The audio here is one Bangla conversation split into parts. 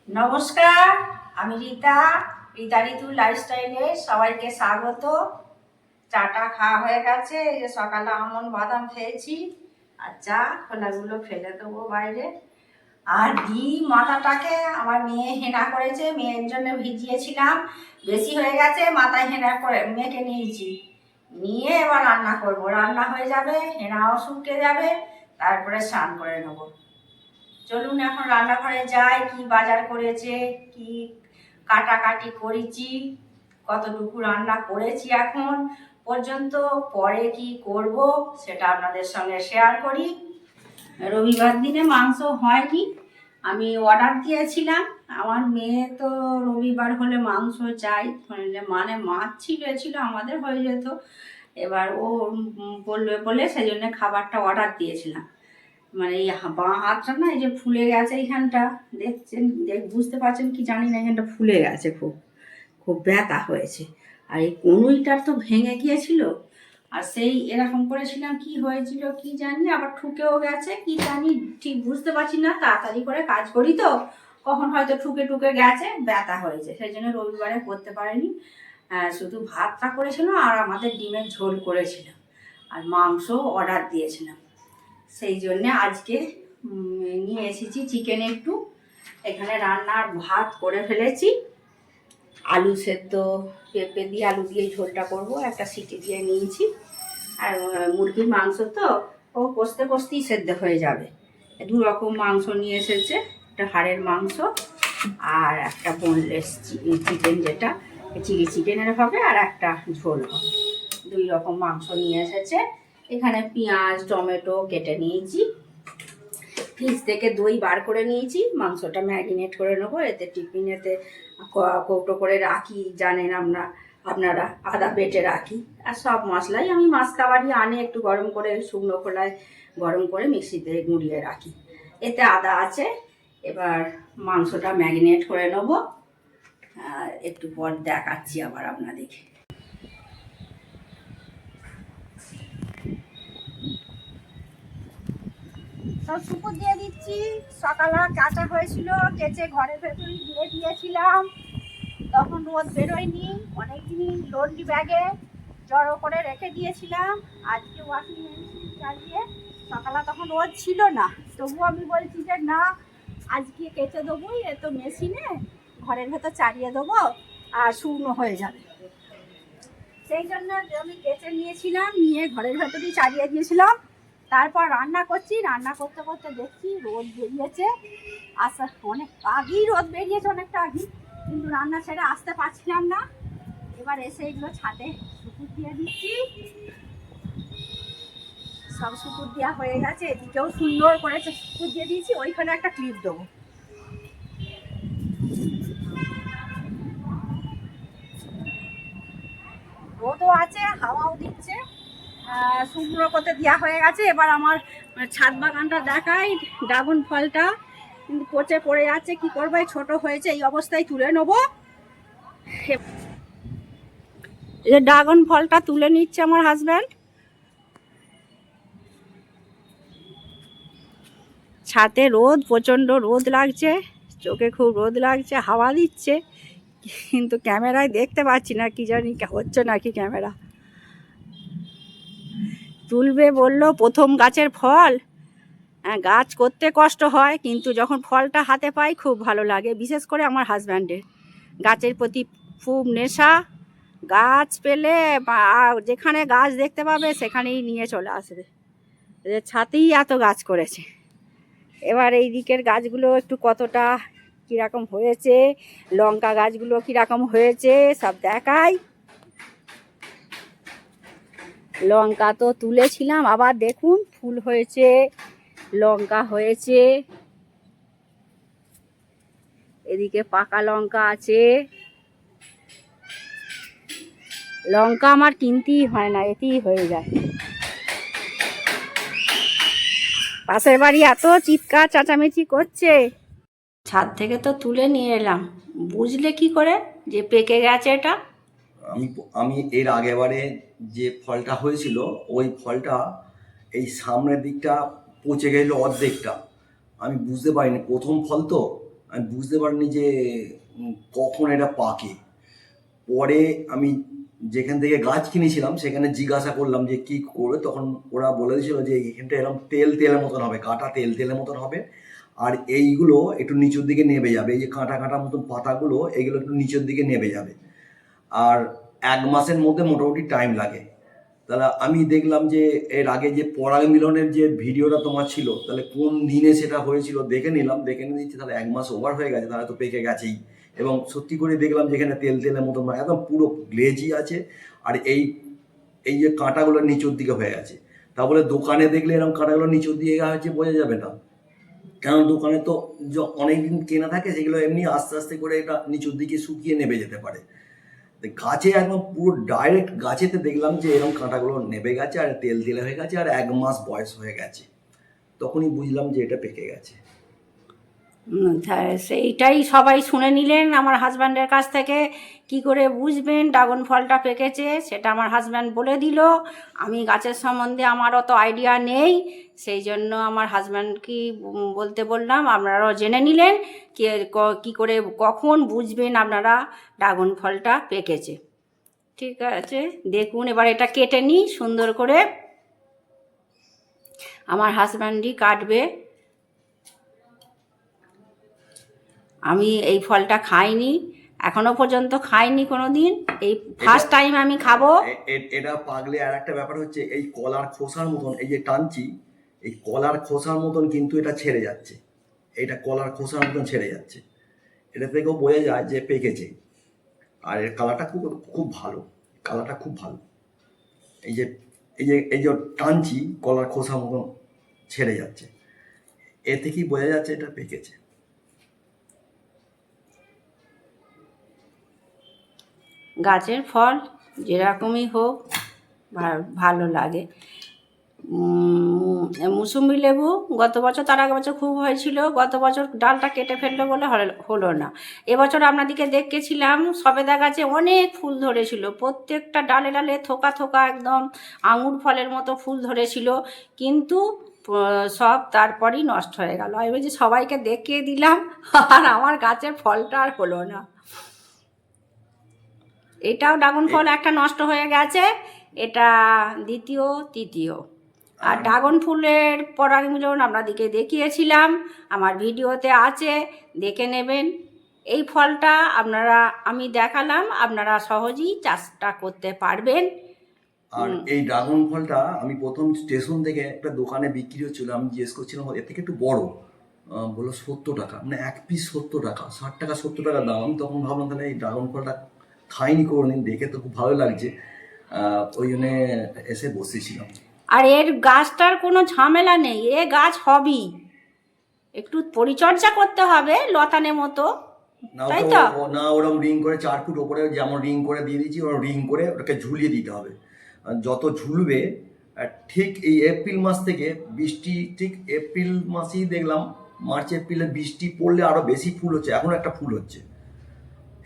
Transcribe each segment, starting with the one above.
নমস্কার, আমি রীতা। রীতা ঋতু লাইফস্টাইলে সবাইকে স্বাগত। চাটা খাওয়া হয়ে গেছে। এই যে সকালে আমন্ড বাদাম খেয়েছি, আর চা খোলাগুলো ফেলে দেবো বাইরে। আর ডিম মাথাটাকে আমার মেয়ে হেনা করেছে, মেয়ের জন্য ভিজিয়েছিলাম, বেশি হয়ে গেছে, মাথায় হেনা করে মেখে নিয়েছি। নিয়ে এবার রান্না করব, রান্না হয়ে যাবে, হেনাও শুকিয়ে যাবে, তারপরে স্নান করে নেবো। চলুন এখন রান্নাঘরে যাই। কি বাজার করেছে, কি কাটাকাটি করেছি, কতটুকু রান্না করেছি এখন পর্যন্ত, পরে কি করব সেটা আপনাদের সঙ্গে শেয়ার করি। রবিবার দিনে মাংস হয়নি, আমি অর্ডার দিয়েছিলাম। আমার মেয়ে তো রবিবার হলে মাংস চাই, মানে মাছ ছিল আমাদের হয়ে যেত। এবার ও বলবে বলে সেই জন্য খাবারটা অর্ডার দিয়েছিলাম। মানে এই বাঁ হাতটা না, এই যে ফুলে গেছে এইখানটা, দেখছেন, বুঝতে পারছেন কি জানি না, এখানটা ফুলে গেছে, খুব খুব ব্যথা হয়েছে। আর এই কনুইটার তো ভেঙে গিয়েছিল, আর সেই এরকম করেছিলাম, কি হয়েছিল কি জানি, আবার ঠুকেও গেছে কি জানি, ঠিক বুঝতে পারছি না। তাড়াতাড়ি করে কাজ করি তো, কখন হয়তো ঠুকে ঠুকে গেছে, ব্যথা হয়েছে, সেই জন্য রবিবারে করতে পারিনি। শুধু ভাতটা করেছিলাম আর আমাদের ডিমের ঝোল করেছিলাম, আর মাংস অর্ডার দিয়েছিলাম। সেই জন্যে আজকে নিয়ে এসেছি চিকেন একটু। এখানে রান্নার ভাত করে ফেলেছি, আলু সেদ্ধ, পেঁপে দিয়ে আলু দিয়ে ঝোলটা করব, একটা সিটি দিয়ে নিয়েছি। আর মুরগির মাংস তো, ও কষতে কষতেই সেদ্ধ হয়ে যাবে। দু রকম মাংস নিয়ে এসেছে, একটা হাড়ের মাংস আর একটা বোনলেস চিকেন, যেটা চিলি চিকেনের হবে, আর একটা ঝোল হবে। দুই রকম মাংস নিয়ে এসেছে। এখানে পেঁয়াজ টমেটো কেটে নিয়েছি, ফ্রিজ থেকে দই বার করে নিয়েছি, মাংসটা ম্যারিনেট করে নেবো। এতে টিফিনেতে কৌটো করে রাখি, জানেন আপনারা আদা বেটে রাখি। আর সব মশলাই আমি মাসকাবারি আনে একটু গরম করে, শুকনো খোলায় গরম করে মিক্সিতে গুঁড়িয়ে রাখি, এতে আদা আছে। এবার মাংসটা ম্যারিনেট করে নেবো, একটু পর দেখাচ্ছি আবার আপনাদেরকে। সব সুপুর দিয়ে দিচ্ছি। সকালে কাঁচা হয়েছিল, কেচে ঘরের ভেতরে দিয়ে দিয়েছিলাম, তখন রোদ বেরোয়নি। অনেকদিন লন্ড্রি ব্যাগে জড়ো করে রেখে দিয়েছিলাম। আজকে ওয়াশিং মেশিন চালিয়ে, সকালে তখন রোদ ছিল না, তবুও আমি বলছি যে না, আজকে কেচে দেবো, এ তো মেশিনে ঘরের ভেতর চালিয়ে দেবো আর শুকনো হয়ে যাবে। সেই জন্য আমি কেচে নিয়েছিলাম, নিয়ে ঘরের ভেতরেই চালিয়ে দিয়েছিলাম। তারপর রান্না করছি, রান্না করতে করতে দেখছি রোদ বেরিয়েছে। অনেক আগেই রোদ বেরিয়েছে, অনেকটা আগেই, কিন্তু রান্না ছেড়ে আসতে পারছিলাম না। এবার এসে এগুলো ছাদে সুপুর দিয়ে দিচ্ছি। সব সুপুর দেওয়া হয়ে গেছে, এদিকেও সুন্দর করে সুপুর দিয়ে দিয়েছি। ওইখানে একটা ক্লিপ দেবো। রোদও আছে, হাওয়াও দিচ্ছে, শুকনো করতে দেওয়া হয়ে গেছে। এবার আমার ছাদ বাগানটা দেখাই, ড্রাগন ফলটা কিন্তু পচে পড়ে যাচ্ছে, কি করবো, ছোট হয়েছে, এই অবস্থায় তুলে নেবো। এই যে ড্রাগন ফলটা তুলে নিচ্ছে আমার হাজব্যান্ড। ছাদে রোদ, প্রচণ্ড রোদ লাগছে, চোখে খুব রোদ লাগছে, হাওয়া দিচ্ছে, কিন্তু ক্যামেরায় দেখতে পাচ্ছি না, কি জানি হচ্ছে নাকি ক্যামেরা। তুলবে বললো, প্রথম গাছের ফল, গাছ করতে কষ্ট হয়, কিন্তু যখন ফলটা হাতে পাই খুব ভালো লাগে। বিশেষ করে আমার হাজব্যান্ডের গাছের প্রতি খুব নেশা। গাছ পেলে যেখানে গাছ দেখতে পাবে সেখানেই নিয়ে চলে আসবে। ছাতেই এত গাছ করেছে। এবার এই দিকের গাছগুলো একটু কতটা কীরকম হয়েছে, লঙ্কা গাছগুলো কীরকম হয়েছে সব দেখাই। লঙ্কা তো তুলেছিলাম, আবার দেখুন ফুল হয়েছে, লঙ্কা হয়েছে, এদিকে পাকা লঙ্কা আছে। লঙ্কা আমার কিনতেই হয় না, এতেই হয়ে যায়। পাশের বাড়ি এত চিৎকার চেঁচামেচি করছে। ছাদ থেকে তো তুলে নিয়ে এলাম, বুঝলে কি করে যে পেকে গেছে এটা? আমি এর আগেবারে যে ফলটা হয়েছিল, ওই ফলটা এই সামনের দিকটা পচে গেল অর্ধেকটা। আমি বুঝতে পারিনি, প্রথম ফল তো, আমি বুঝতে পারিনি যে কখন এটা পাকে। পরে আমি যেখান থেকে গাছ কিনেছিলাম সেখানে জিজ্ঞাসা করলাম যে কি করে, তখন ওরা বলে দিয়েছিল যে এখানটা এরকম তেল তেলের মতন হবে, কাটা তেল তেলের মতন হবে, আর এইগুলো একটু নিচের দিকে নেবে যাবে, এই যে কাঁটা কাঁটা মতন পাতাগুলো এগুলো একটু নিচের দিকে নেবে যাবে, আর 1 মাসের মধ্যে মোটামুটি টাইম লাগে। তাহলে আমি দেখলাম যে এর আগে যে পরাগ মিলনের যে ভিডিওটা তোমার ছিল, তাহলে কোন দিনে সেটা হয়েছিল দেখে নিলাম, দেখে নিয়ে দিচ্ছি, তাহলে 1 মাস ওভার হয়ে গেছে, তাহলে তো পেকে গেছেই। এবং সত্যি করে দেখলাম যেখানে তেল তেলের মতো একদম পুরো গ্লেজি আছে, আর এই এই যে কাঁটাগুলো নিচের দিকে হয়ে গেছে। তা বলে দোকানে দেখলে এরকম কাঁটাগুলো নিচের দিকে হয়েছে বোঝা যাবে না, কারণ দোকানে তো অনেকদিন কেনা থাকে, সেগুলো এমনি আস্তে আস্তে করে এটা নিচের দিকে শুকিয়ে নেবে যেতে পারে। গাছে একদম পুরো ডাইরেক্ট গাছেতে দেখলাম যে এরকম কাঁটাগুলো নেবে গেছে আর তেল তেলে হয়ে গেছে আর 1 মাস বয়স হয়ে গেছে, তখনই বুঝলাম যে এটা পেকে গেছে। সেইটাই সবাই শুনে নিলেন আমার হাজব্যান্ডের কাছ থেকে। কি করে বুঝবেন ড্রাগন ফলটা পেকেছে সেটা আমার হাজব্যান্ড বলে দিল। আমি গাছের সম্বন্ধে আমার অত আইডিয়া নেই, সেই জন্য আমার হাজব্যান্ডকে বলতে বললাম, আপনারাও জেনে নিলেন কি করে কখন বুঝবেন আপনারা ড্রাগন ফলটা পেকেছে। ঠিক আছে, দেখুন এবার এটা কেটে নিই সুন্দর করে, আমার হাজব্যান্ডই কাটবে। আমি এই ফলটা খাইনি, এখনো পর্যন্ত খাইনি কোনো দিন, এই ফার্স্ট টাইম আমি খাবো। এটা পাগলে আর একটা ব্যাপার হচ্ছে, এই কলার খোসার মতন এই যে টানছি, এই কলার খোসার মতন কিন্তু এটা ছেড়ে যাচ্ছে, এটা কলার খোসার মতন ছেড়ে যাচ্ছে, এটা থেকেও বোঝা যায় যে পেকেছে। আর এর কালারটা খুব খুব ভালো, কালারটা খুব ভালো। এই যে এই যে টানছি কলার খোসার মতন ছেড়ে যাচ্ছে, এ থেকেই বোঝা যাচ্ছে এটা পেকেছে। গাছের ফল যেরকমই হোক ভালো লাগে। মুসুম্বি লেবু গত বছর, তার আগের বছর খুব হয়েছিল, গত বছর ডালটা কেটে ফেললো বলে হলো না। এবছর আপনাদেরকে দেখেছিলাম সবেদা গাছে অনেক ফুল ধরেছিল, প্রত্যেকটা ডালে ডালে থোকা থোকা একদম আঙুর ফলের মতো ফুল ধরেছিল, কিন্তু সব তারপরই নষ্ট হয়ে গেল। আমি যে সবাইকে দেখিয়ে দিলাম আর আমার গাছের ফলটা আর হলো না। এটাও ড্রাগন ফল একটা নষ্ট হয়ে গেছে, এটা দ্বিতীয় তৃতীয়। আর ড্রাগন ফুলের পরাগ মিলন আপনাদেরকে দেখিয়েছিলাম, আমার ভিডিওতে আছে, দেখে নেবেন। এই ফলটা আপনারা আমি দেখালাম, আপনারা সহজেই চাষটা করতে পারবেন। আর এই ড্রাগন ফলটা আমি প্রথম স্টেশন থেকে একটা দোকানে বিক্রি হচ্ছিল, আমি জিজ্ঞেস করছিলাম এর থেকে একটু বড়, বললো 70 টাকা, মানে 1 পিস 70 টাকা, 60 টাকা 70 টাকা দাম। আমি তখন ভাবলাম তাহলে এই ড্রাগন ফলটা খাইনি কোনোদিন, দেখে তো খুব ভালো লাগছে, ওই জন্যে এসে বসেছিলাম। আর এর গাছটার কোনো ঝামেলা নেই, এ গাছ হবেই, একটু পরিচর্যা করতে হবে লতানের মতো, তাই তো না? ওরকম রিং করে 4 ফুট ওপরে যেমন রিং করে দিয়ে দিচ্ছি, ওরকম রিং করে ওটাকে ঝুলিয়ে দিতে হবে। যত ঝুলবে, ঠিক এই এপ্রিল মাস থেকে বৃষ্টি, ঠিক এপ্রিল মাসেই দেখলাম, মার্চ এপ্রিলে বৃষ্টি পড়লে আরো বেশি ফুল হচ্ছে, এখন একটা ফুল হচ্ছে,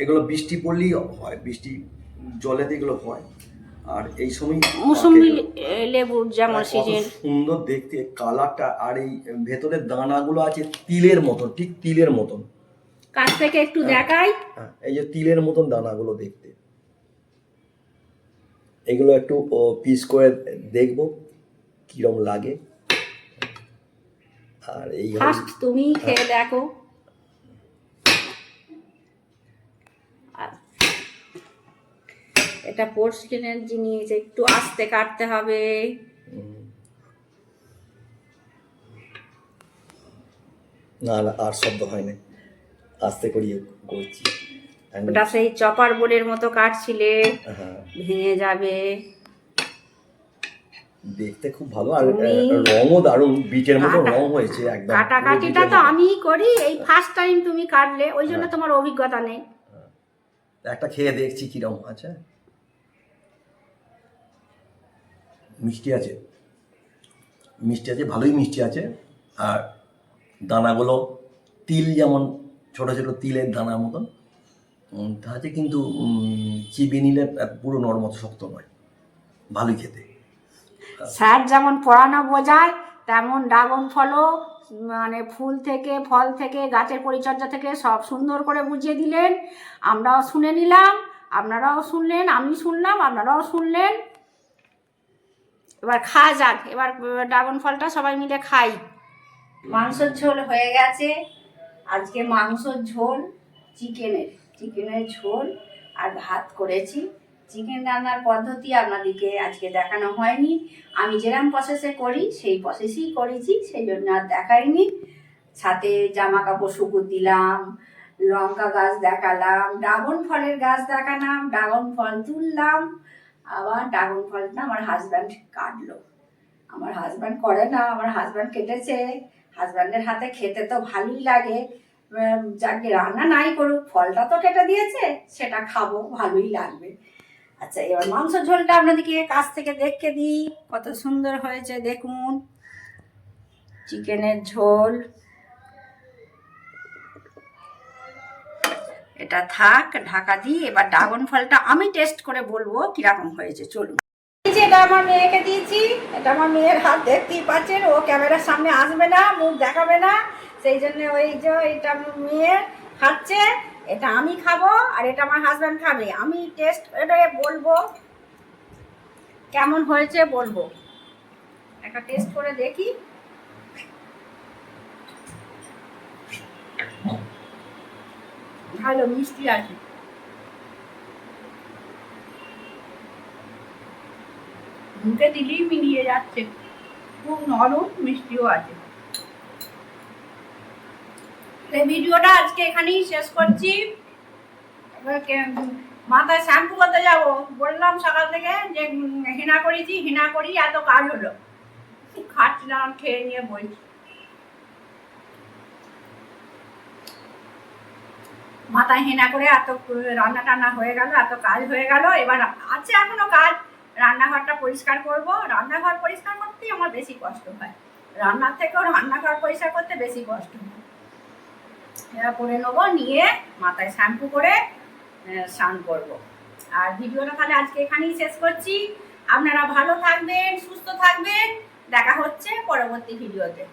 এগুলো বৃষ্টি পড়লেই হয়, বৃষ্টি জলেতে এগুলো হয়। আর এই সময় মুসুম্বি লেবুর যেমন সিজন, সুন্দর দেখতে কালারটা, আর এই ভেতরের দানাগুলো আছে তিলের মতন, ঠিক তিলের মতন। কাছ থেকে একটু দেখাই, এই যে তিলের মতন দানাগুলো দেখতে, এগুলো একটু পিস করে দেখবো কিরম লাগে। আর এই ফার্স্ট তুমি খেয়ে দেখো। এটা পোর্সলিনের জিনিস, একটু আস্তে কাটতে হবে। না না, আর শব্দ হয় না, আস্তে করিয়ে করছি। ওটা সেই চপার বোর্ডের মতো কাটছিলে, ভেঙে যাবে। দেখতে খুব ভালো, আর রঙও দারুণ, বিটের মতো রং হয়েছে একদম। কাটাকাটিটা তো আমিই করি, এই ফার্স্ট টাইম তুমি কাটলে, ওই জন্য তোমার অভিজ্ঞতা নেই। একটা খেয়ে দেখছি কিরকম আছে। মিষ্টি আছে, মিষ্টি আছে, ভালোই মিষ্টি আছে। আর দানাগুলো তিল যেমন ছোট ছোট তিলের দানার মতন তা আছে, কিন্তু চিবিয়ে নিলে পুরো নরম শক্ত নয়, ভালোই খেতে। স্যার যেমন পড়ানো বোঝায়, তেমন ড্রাগন ফলও মানে ফুল থেকে ফল থেকে গাছের পরিচর্যা থেকে সব সুন্দর করে বুঝিয়ে দিলেন। আমরাও শুনে নিলাম, আপনারাও শুনলেন, আমি শুনলাম, আপনারাও শুনলেন। এবার খাওয়া যাক, এবার ড্রাগন ফলটা সবাই মিলে খাই। মাংসের ঝোল হয়ে গেছে। আজকে মাংসর ঝোল, চিকেনের ঝোল আর ভাত করেছি। চিকেন রান্নার পদ্ধতি আপনাদেরকে আজকে দেখানো হয়নি। আমি যেরকম প্রসেসে করি সেই প্রসেসেই করেছি, সেই জন্য আর দেখাইনি। সাথে জামা কাপড় শুকুর দিলাম, লঙ্কা গাছ দেখালাম, ড্রাগন ফলের গাছ দেখালাম, ড্রাগন ফল তুললাম। আবার ড্রাগন ফলটা আমার হাজব্যান্ড কাটলো। আমার হাজব্যান্ড করে না, আমার হাজব্যান্ড কেটেছে। হাজব্যান্ডের হাতে খেতে তো ভালোই লাগে। যাকে রান্না নাই করুক, ফলটা তো কেটে দিয়েছে, সেটা খাবো, ভালোই লাগবে। আচ্ছা, এবার মাংস ঝোলটা আপনাদেরকে কাছ থেকে দেখে দিই, কত সুন্দর হয়েছে দেখুন। চিকেনের ঝোল এটা থাক, ঢাকা দিই। এবার ড্রাগন ফলটা আমি টেস্ট করে বলবো কিরকম হয়েছে, চলুন। এটা আমার মেয়েকে দিয়েছি, এটা আমার মেয়ের হাত, দেখতেই পাচ্ছেন। ও ক্যামেরার সামনে আসবে না, মুখ দেখাবে না, সেই জন্য ওই যে এটা মেয়ে খাচ্ছে, এটা আমি খাবো আর এটা আমার হাজব্যান্ড খাবে। আমি টেস্ট এটা বলবো কেমন হয়েছে, বলবো। একটা টেস্ট করে দেখি। ভালো মিষ্টি আছে, মুখে দিলেই মিলিয়ে যাচ্ছে, খুব নরম, মিষ্টিও আছে। এই ভিডিওটা আজকে এখানেই শেষ করছি। মাথায় শ্যাম্পু করতে যাব, বললাম সকাল থেকে যে হেনা করেছি, হেনা করি, এত কাজ হলো, খাচ্ছিলাম, খেয়ে নিয়ে বলছি। মাথায় হেনা করে এত রান্না টান্না হয়ে গেল, এত কাজ হয়ে গেল। এবার আছে এখনো কাজ, রান্নাঘরটা পরিষ্কার করব। রান্নাঘর পরিষ্কার করতেই আমার বেশি কষ্ট হয়, রান্নার থেকেও রান্নাঘর পরিষ্কার করতে বেশি কষ্ট হয়। এরা করে নেবো, নিয়ে মাথায় শ্যাম্পু করে স্নান করবো। আর ভিডিওটা তাহলে আজকে এখানেই শেষ করছি। আপনারা ভালো থাকবেন, সুস্থ থাকবেন, দেখা হচ্ছে পরবর্তী ভিডিওতে।